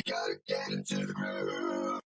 gotta get into the groove.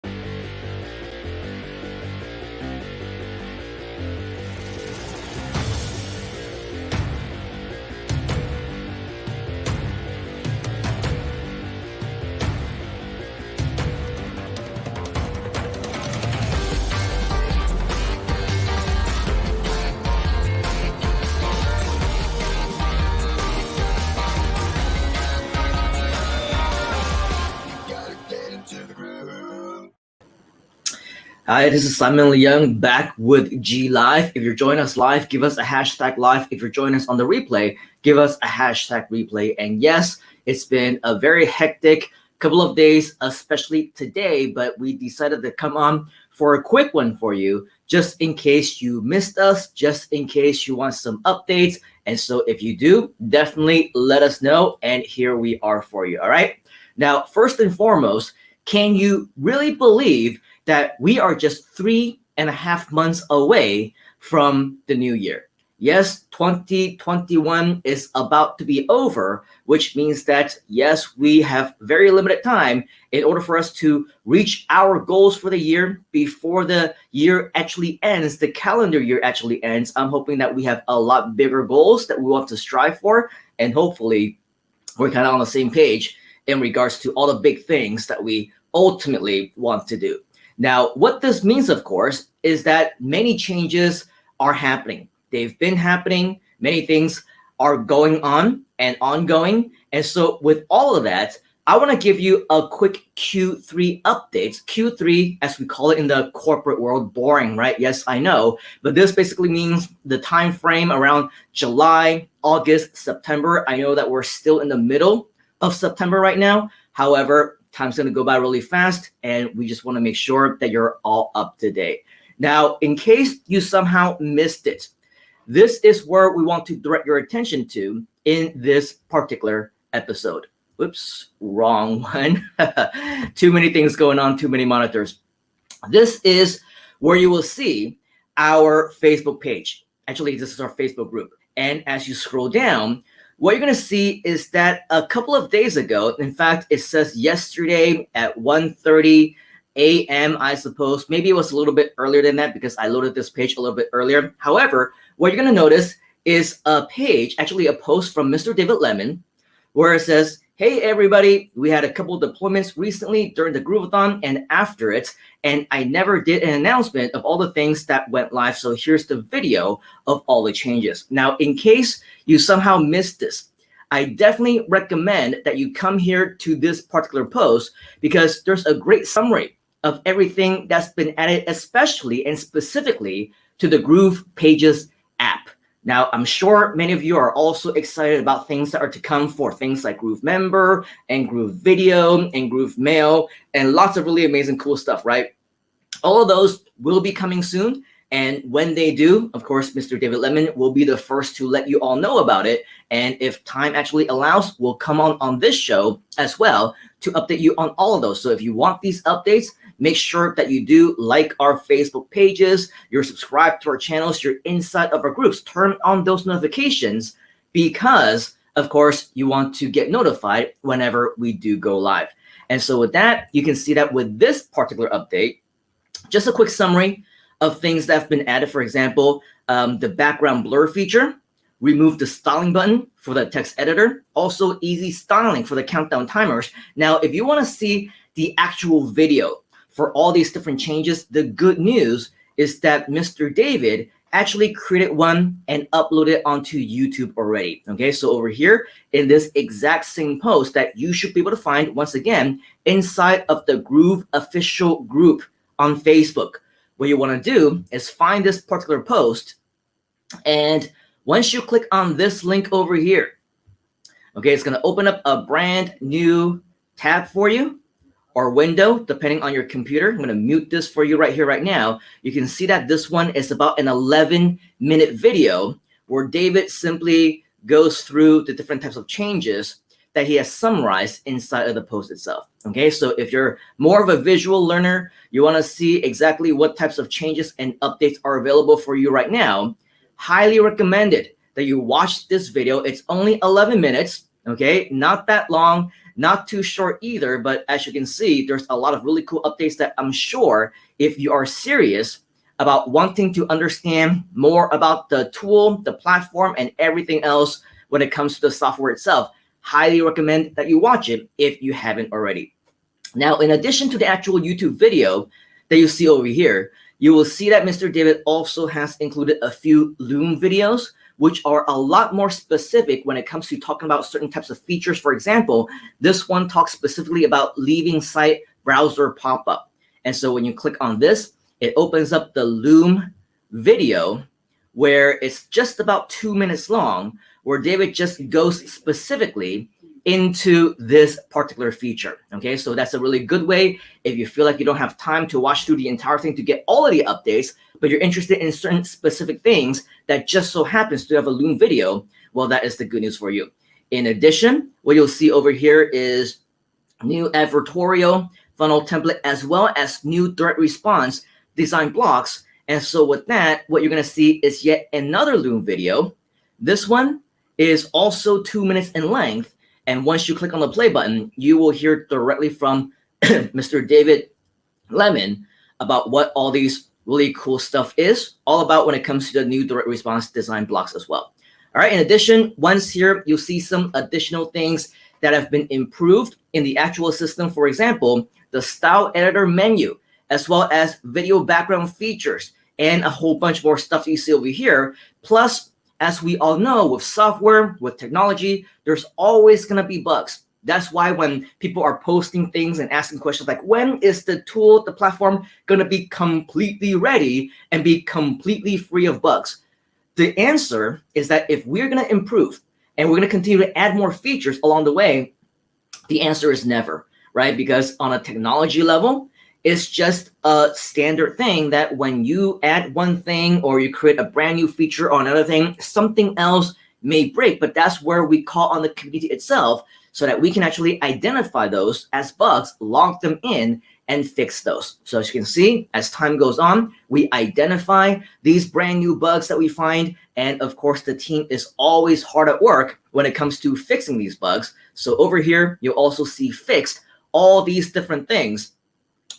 Hi, this is Simon Leung back with GLIVE. If you're joining us live, give us a hashtag live. If you're joining us on the replay, give us a hashtag replay. And yes, it's been a very hectic couple of days, especially today, but we decided to come on for a quick one for you, just in case you missed us, just in case you want some updates. And so if you do, definitely let us know. And here we are for you. All right. Now, first and foremost, can you really believe that we are just 3.5 months away from the new year? Yes, 2021 is about to be over, which means that, yes, we have very limited time in order for us to reach our goals for the year before the year actually ends, the calendar year actually ends. I'm hoping that we have a lot bigger goals that we want to strive for, and hopefully we're kind of on the same page in regards to all the big things that we ultimately want to do. Now, what this means, of course, is that many changes are happening. They've been happening. Many things are going on and ongoing. And so with all of that, I want to give you a quick Q3 update. Q3, as we call it in the corporate world, boring, right? Yes, I know. But this basically means the time frame around July, August, September. I know that we're still in the middle of September right now. However, time's going to go by really fast, and we just want to make sure that you're all up to date. Now, in case you somehow missed it, this is where we want to direct your attention to in this particular episode. Oops, wrong one. Too many things going on, too many monitors. This is where you will see our Facebook page. Actually, this is our Facebook group. And as you scroll down, what you're going to see is that a couple of days ago, in fact, it says yesterday at 1:30 a.m., I suppose. Maybe it was a little bit earlier than that because I loaded this page a little bit earlier. However, what you're going to notice is a page, actually a post from Mr. David Leung, where it says, hey, everybody, we had a couple deployments recently during the Groovathon and after it, and I never did an announcement of all the things that went live. So here's the video of all the changes. Now, in case you somehow missed this, I definitely recommend that you come here to this particular post because there's a great summary of everything that's been added, especially and specifically to the GroovePages app. Now, I'm sure many of you are also excited about things that are to come for things like Groove Member and Groove Video and Groove Mail and lots of really amazing cool stuff, right? All of those will be coming soon. And when they do, of course, Mr. David Leung will be the first to let you all know about it. And if time actually allows, we'll come on this show as well to update you on all of those. So if you want these updates, make sure that you do like our Facebook pages, you're subscribed to our channels, you're inside of our groups. Turn on those notifications because, of course, you want to get notified whenever we do go live. And so with that, you can see that with this particular update, just a quick summary of things that have been added. For example, the background blur feature, remove the styling button for the text editor, also easy styling for the countdown timers. Now, if you want to see the actual video for all these different changes, the good news is that Mr. David actually created one and uploaded it onto YouTube already. Okay, so over here in this exact same post that you should be able to find, once again, inside of the Groove official group on Facebook. What you want to do is find this particular post, and once you click on this link over here, okay, it's going to open up a brand new tab for you or window, depending on your computer. I'm going to mute this for you right here, right now. You can see that this one is about an 11-minute video where David simply goes through the different types of changes that he has summarized inside of the post itself. Okay, so if you're more of a visual learner, you want to see exactly what types of changes and updates are available for you right now, highly recommended that you watch this video. It's only 11 minutes. Okay, not that long, not too short either, but as you can see, there's a lot of really cool updates that I'm sure if you are serious about wanting to understand more about the tool, the platform, and everything else when it comes to the software itself, highly recommend that you watch it if you haven't already. Now, in addition to the actual YouTube video that you see over here, you will see that Mr. David also has included a few Leung videos, which are a lot more specific when it comes to talking about certain types of features. For example, this one talks specifically about leaving site browser pop-up. And so when you click on this, it opens up the Leung video where it's just about 2 minutes long, where David just goes specifically into this particular feature. Okay, so that's a really good way if you feel like you don't have time to watch through the entire thing to get all of the updates, but you're interested in certain specific things that just so happens to have a Leung video. Well, that is the good news for you. In addition, what you'll see over here is new advertorial funnel template, as well as new direct response design blocks. And so with that, what you're going to see is yet another Leung video. This one is also 2 minutes in length. And once you click on the play button, you will hear directly from Mr. David Leung about what all these really cool stuff is all about when it comes to the new direct response design blocks as well. All right, in addition, once here, you'll see some additional things that have been improved in the actual system. For example, the style editor menu, as well as video background features, and a whole bunch more stuff you see over here. Plus, as we all know, with software, with technology, there's always going to be bugs. That's why when people are posting things and asking questions like, when is the tool, the platform going to be completely ready and be completely free of bugs? The answer is that if we're going to improve and we're going to continue to add more features along the way, the answer is never, right? Because on a technology level, it's just a standard thing that when you add one thing or you create a brand new feature or another thing, something else may break. But that's where we call on the community itself so that we can actually identify those as bugs, log them in, and fix those. So as you can see, as time goes on, we identify these brand new bugs that we find. And of course, the team is always hard at work when it comes to fixing these bugs. So over here, you'll also see fixed all these different things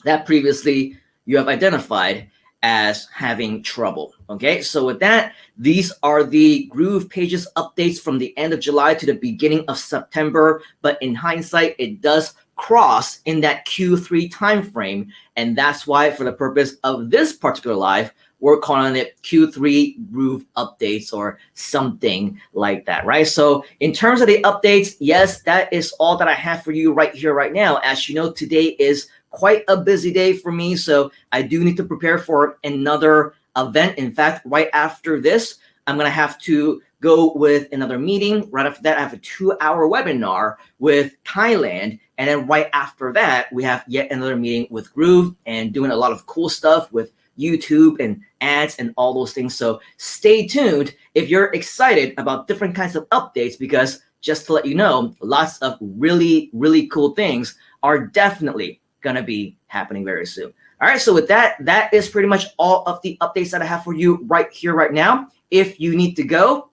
that previously you have identified as having trouble. Okay, so with that, these are the GroovePages updates from the end of July to the beginning of September. But in hindsight, it does cross in that Q3 timeframe. And that's why, for the purpose of this particular live, we're calling it Q3 Groove updates or something like that, right? So in terms of the updates, yes, that is all that I have for you right here, right now. As you know, today is quite a busy day for me, so I do need to prepare for another event. In fact, right after this, I'm gonna have to go with another meeting. Right after that, I have a 2-hour webinar with Thailand. And then right after that, we have yet another meeting with Groove and doing a lot of cool stuff with YouTube and ads and all those things. So stay tuned if you're excited about different kinds of updates, because just to let you know, lots of really, really cool things are definitely going to be happening very soon. All right, so with that, that is pretty much all of the updates that I have for you right here, right now. If you need to go,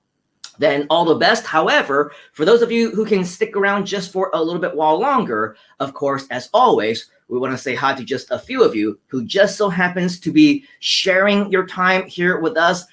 then all the best. However, for those of you who can stick around just for a little bit while longer, of course, as always, we want to say hi to just a few of you who just so happens to be sharing your time here with us.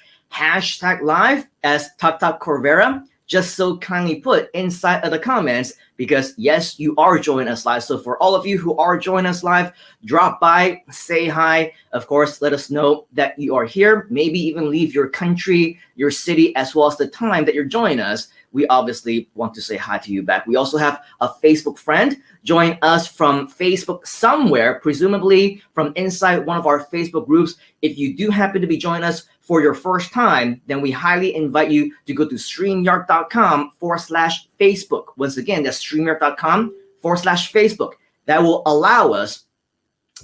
#live, as Tata Corvera just so kindly put inside of the comments, because yes, you are joining us live. So for all of you who are joining us live, drop by, say hi. Of course, let us know that you are here. Maybe even leave your country, your city, as well as the time that you're joining us. We obviously want to say hi to you back. We also have a Facebook friend join us from Facebook somewhere, presumably from inside one of our Facebook groups. If you do happen to be joining us for your first time, then we highly invite you to go to StreamYard.com/Facebook. Once again, that's StreamYard.com/Facebook. That will allow us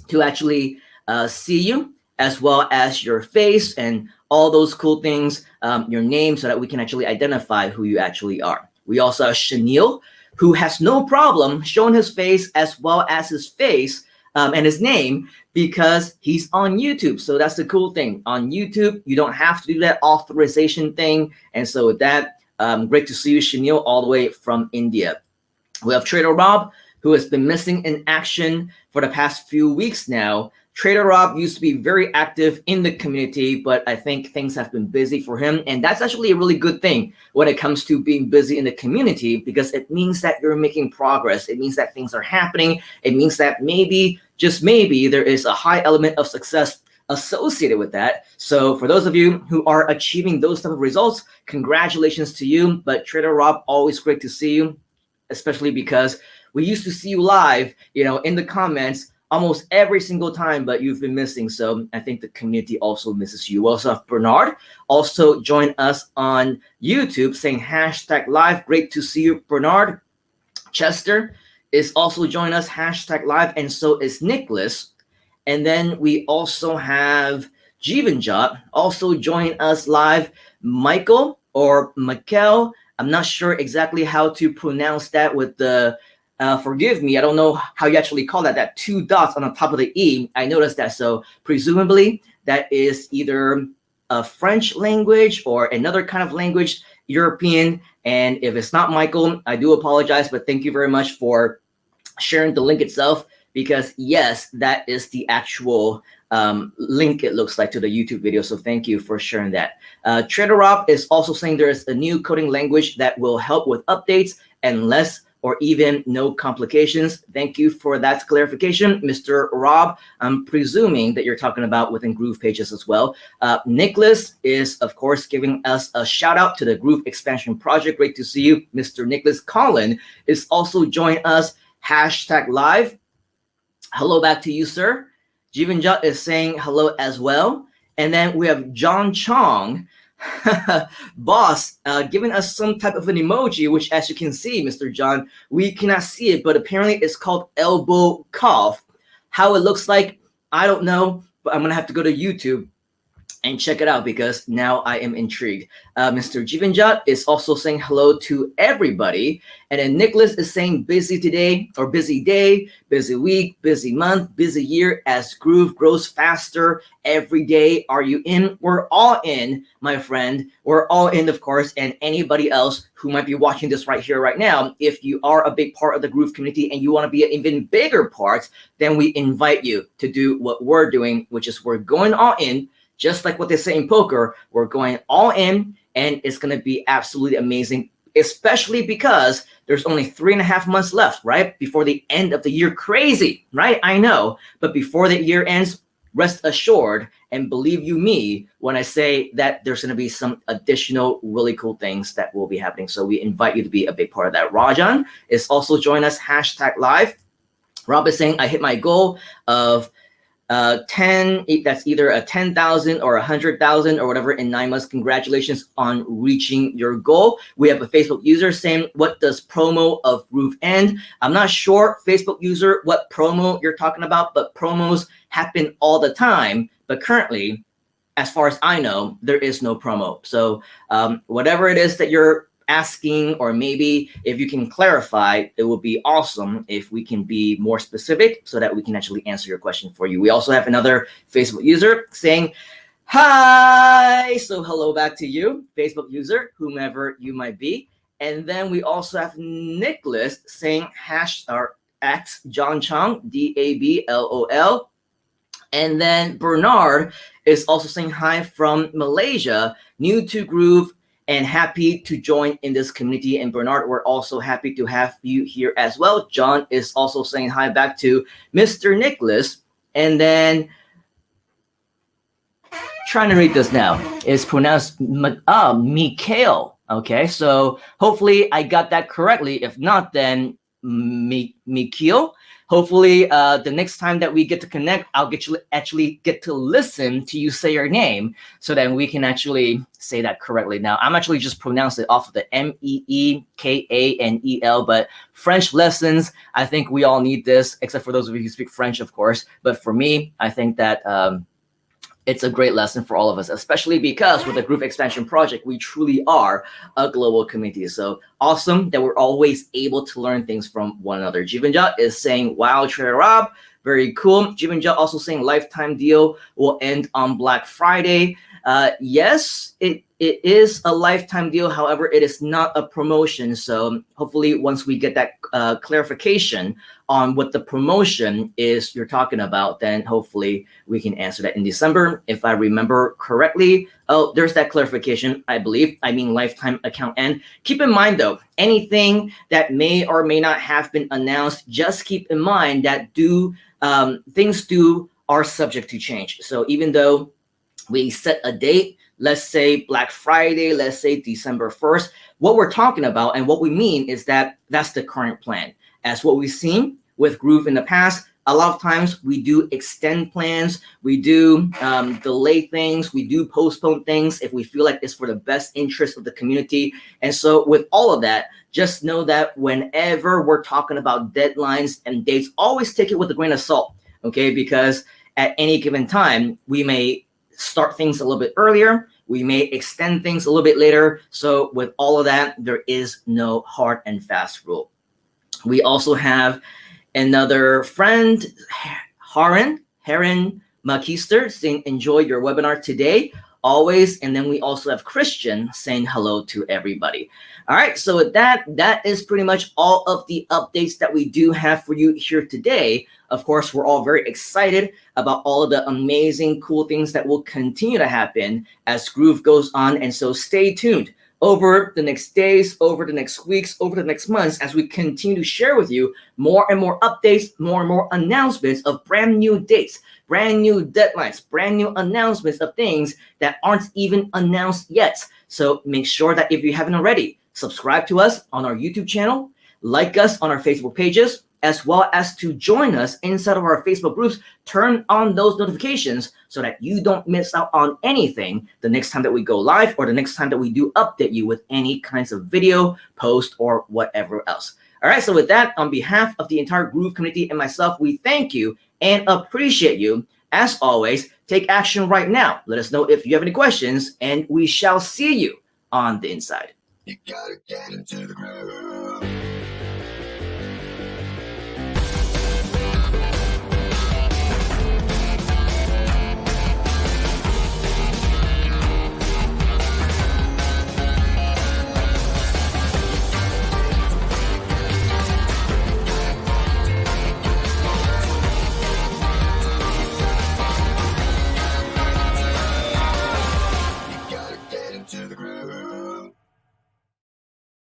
to actually see you, as well as your face and all those cool things, your name, so that we can actually identify who you actually are. We also have Chenille, who has no problem showing his face as well as his face and his name, because he's on YouTube. So that's the cool thing. On YouTube, you don't have to do that authorization thing. And so with that, Great to see you, Shanil, all the way from India. We have Trader Rob, who has been missing in action for the past few weeks now. Trader Rob used to be very active in the community, but I think things have been busy for him. And that's actually a really good thing when it comes to being busy in the community, because it means that you're making progress. It means that things are happening. It means that maybe, just maybe, there is a high element of success associated with that. So for those of you who are achieving those type of results, congratulations to you. But Trader Rob, always great to see you, especially because we used to see you live, in the comments almost every single time, but you've been missing. So I think the community also misses you. We also have Bernard also join us on YouTube saying #live. Great to see you, Bernard. Chester is also joining us #live, and so is Nicholas. And then we also have Jivanjot also join us live. Michael or Mikel, I'm not sure exactly how to pronounce that with the forgive me, I don't know how you actually call that 2 dots on the top of the E. I noticed that. So presumably that is either a French language or another kind of language, European. And if it's not Michael, I do apologize, but thank you very much for sharing the link itself, because yes, that is the actual link, it looks like, to the YouTube video. So thank you for sharing that. Trader Rob is also saying there is a new coding language that will help with updates and less or even no complications. Thank you for that clarification, Mr. Rob. I'm presuming that you're talking about within GroovePages as well. Nicholas is, of course, giving us a shout out to the Groove Expansion Project. Great to see you, Mr. Nicholas. Colin is also joining us #live. Hello back to you, sir. Jivanjot is saying hello as well. And then we have John Chong, boss, giving us some type of an emoji, which, as you can see, Mr. John, we cannot see it, but apparently it's called elbow cough. How it looks like, I don't know, but I'm gonna have to go to YouTube and check it out, because now I am intrigued. Mr. Jivanjot is also saying hello to everybody. And then Nicholas is saying busy today, or busy day, busy week, busy month, busy year, as Groove grows faster every day. Are you in? We're all in, my friend. We're all in, of course, and anybody else who might be watching this right here, right now, if you are a big part of the Groove community and you want to be an even bigger part, then we invite you to do what we're doing, which is we're going all in. Just like what they say in poker, we're going all in, and it's going to be absolutely amazing, especially because there's only 3.5 months left, right? Before the end of the year. Crazy, right? I know. But before the year ends, rest assured, and believe you me when I say that there's going to be some additional really cool things that will be happening. So we invite you to be a big part of that. Rajan is also joining us #live. Rob is saying, I hit my goal of 10, that's either a 10,000 or 100,000 or whatever in 9 months. Congratulations on reaching your goal. We have a Facebook user saying, what does promo of Groove end? I'm not sure, Facebook user, what promo you're talking about, but promos happen all the time. But currently, as far as I know, there is no promo. So whatever it is that you're asking, or maybe if you can clarify, it would be awesome if we can be more specific so that we can actually answer your question for you. We also have another Facebook user saying hi. So hello back to you, Facebook user, whomever you might be. And then we also have Nicholas saying #X John Chong, DABLOL. And then Bernard is also saying hi from Malaysia, new to Groove, and happy to join in this community. And Bernard, we're also happy to have you here as well. John is also saying hi back to Mr. Nicholas. And then, trying to read this now, it's pronounced Mikhail. Okay, so hopefully I got that correctly. If not, then Mikhail. Hopefully the next time that we get to connect, I'll actually get to listen to you say your name, so then we can actually say that correctly. Now, I'm actually just pronouncing it off of the MEEKANEL, but French lessons, I think we all need this, except for those of you who speak French, of course. But for me, I think that it's a great lesson for all of us, especially because with the Groove Expansion Project, we truly are a global community. So awesome that we're always able to learn things from one another. Jivanjot is saying, wow, Trader Rob, very cool. Jivanjot also saying lifetime deal will end on Black Friday. Yes, it is a lifetime deal. However, it is not a promotion. So hopefully once we get that clarification on what the promotion is you're talking about, then hopefully we can answer that in December. If I remember correctly, oh, there's that clarification, I believe. I mean lifetime account. And keep in mind though, anything that may or may not have been announced, just keep in mind that things are subject to change. So even though we set a date, let's say Black Friday, let's say December 1st, what we're talking about and what we mean is that that's the current plan. As what we've seen with Groove in the past, a lot of times we do extend plans, we do delay things, we do postpone things if we feel like it's for the best interest of the community. And so with all of that, just know that whenever we're talking about deadlines and dates, always take it with a grain of salt, okay? Because at any given time, we may start things a little bit earlier, we may extend things a little bit later. So with all of that, there is no hard and fast rule. We also have another friend, Heron Makister, saying enjoy your webinar today, always. And then we also have Christian saying hello to everybody. All right, so with that is pretty much all of the updates that we do have for you here today. Of course, we're all very excited about all of the amazing, cool things that will continue to happen as Groove goes on. And so stay tuned over the next days, over the next weeks, over the next months, as we continue to share with you more and more updates, more and more announcements of brand new dates, brand new deadlines, brand new announcements of things that aren't even announced yet. So make sure that if you haven't already, subscribe to us on our YouTube channel, like us on our Facebook pages, as well as to join us inside of our Facebook groups. Turn on those notifications so that you don't miss out on anything the next time that we go live or the next time that we do update you with any kinds of video, post, or whatever else. All right, so with that, on behalf of the entire Groove community and myself, we thank you and appreciate you. As always, take action right now. Let us know if you have any questions, and we shall see you on the inside. You gotta get into the groove.